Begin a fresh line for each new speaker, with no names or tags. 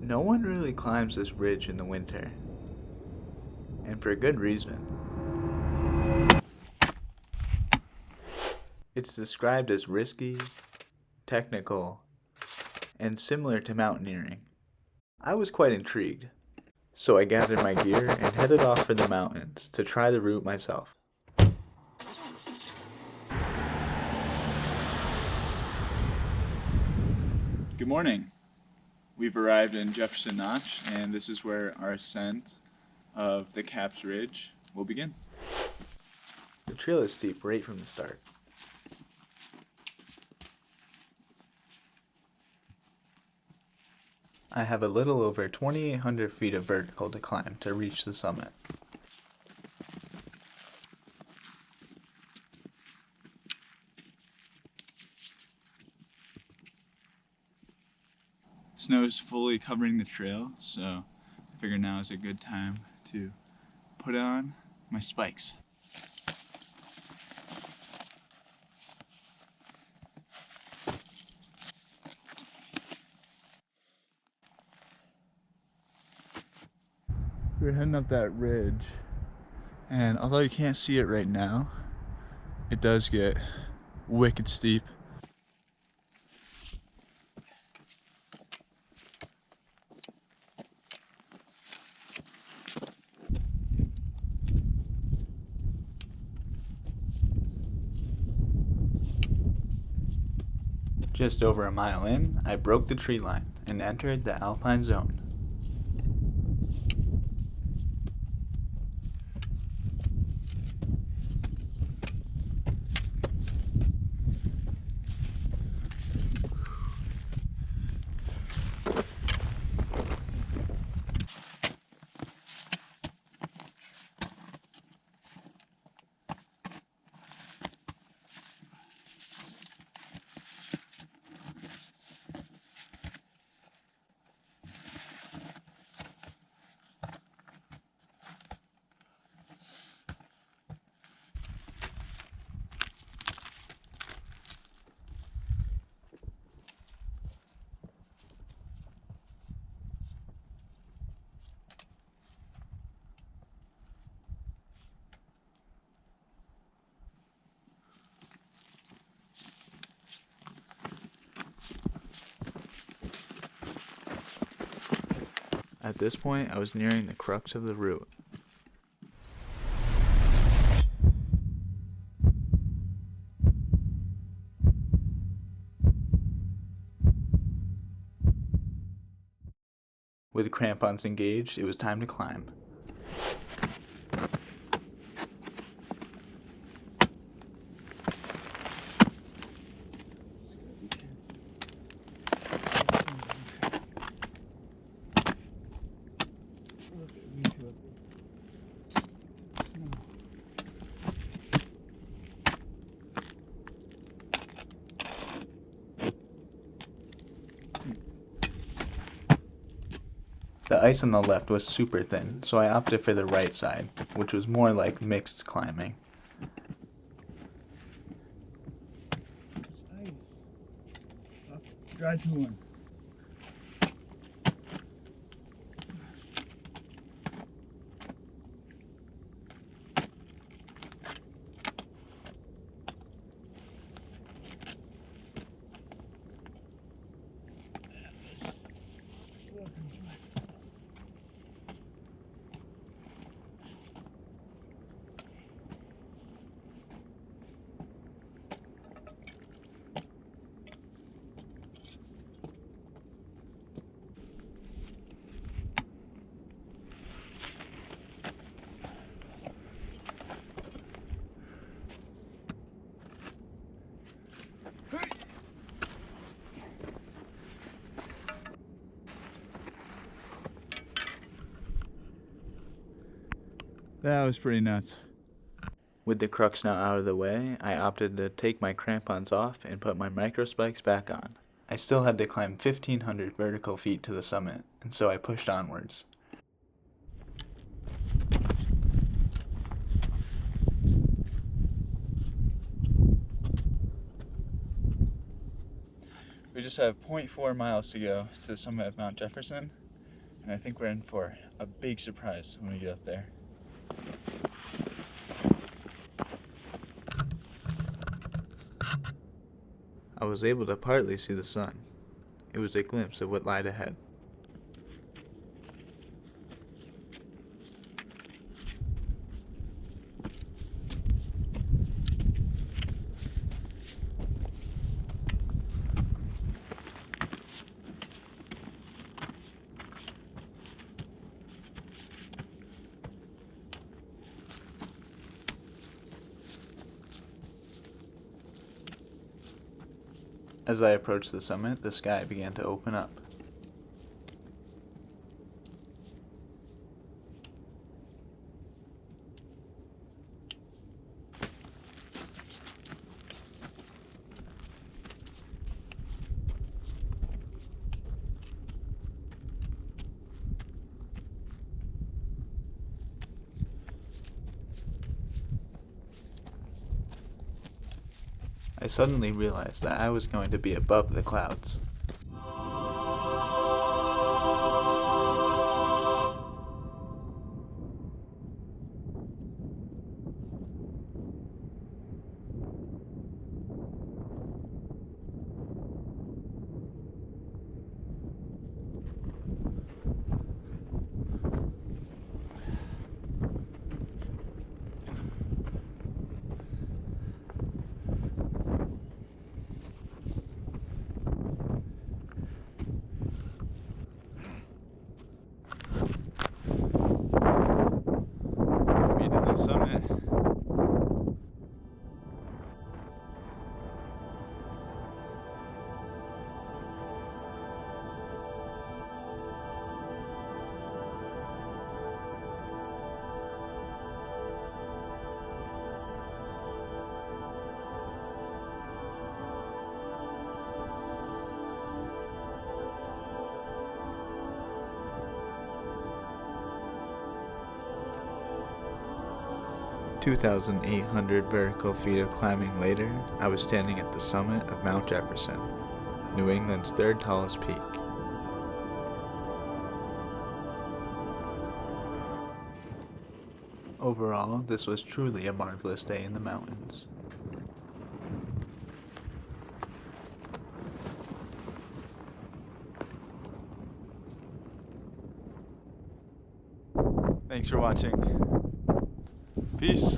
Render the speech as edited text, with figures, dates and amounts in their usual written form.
No one really climbs this ridge in the winter, and for a good reason. It's described as risky, technical, and similar to mountaineering. I was quite intrigued, so I gathered my gear and headed off for the mountains to try the route myself. Good morning. We've arrived in Jefferson Notch, and this is where our ascent of the Caps Ridge will begin. The trail is steep right from the start. I have a little over 2,800 feet of vertical to climb to reach the summit. Snow is fully covering the trail, so I figure now is a good time to put on my spikes. We're heading up that ridge, and although you can't see it right now, it does get wicked steep. Just over a mile in, I broke the tree line and entered the alpine zone. At this point, I was nearing the crux of the route. With crampons engaged, it was time to climb. The ice on the left was super thin, so I opted for the right side, which was more like mixed climbing.
Ice. Dry to one.
That was pretty nuts. With the crux now out of the way, I opted to take my crampons off and put my micro spikes back on. I still had to climb 1,500 vertical feet to the summit, and so I pushed onwards. We just have 0.4 miles to go to the summit of Mount Jefferson, And I think we're in for a big surprise when we get up there. I was able to partly see the sun. It was a glimpse of what lied ahead. As I approached the summit, the sky began to open up. I suddenly realized that I was going to be above the clouds. 2,800 vertical feet of climbing later, I was standing at the summit of Mount Jefferson, New England's third tallest peak. Overall, this was truly a marvelous day in the mountains. Thanks for watching. Peace.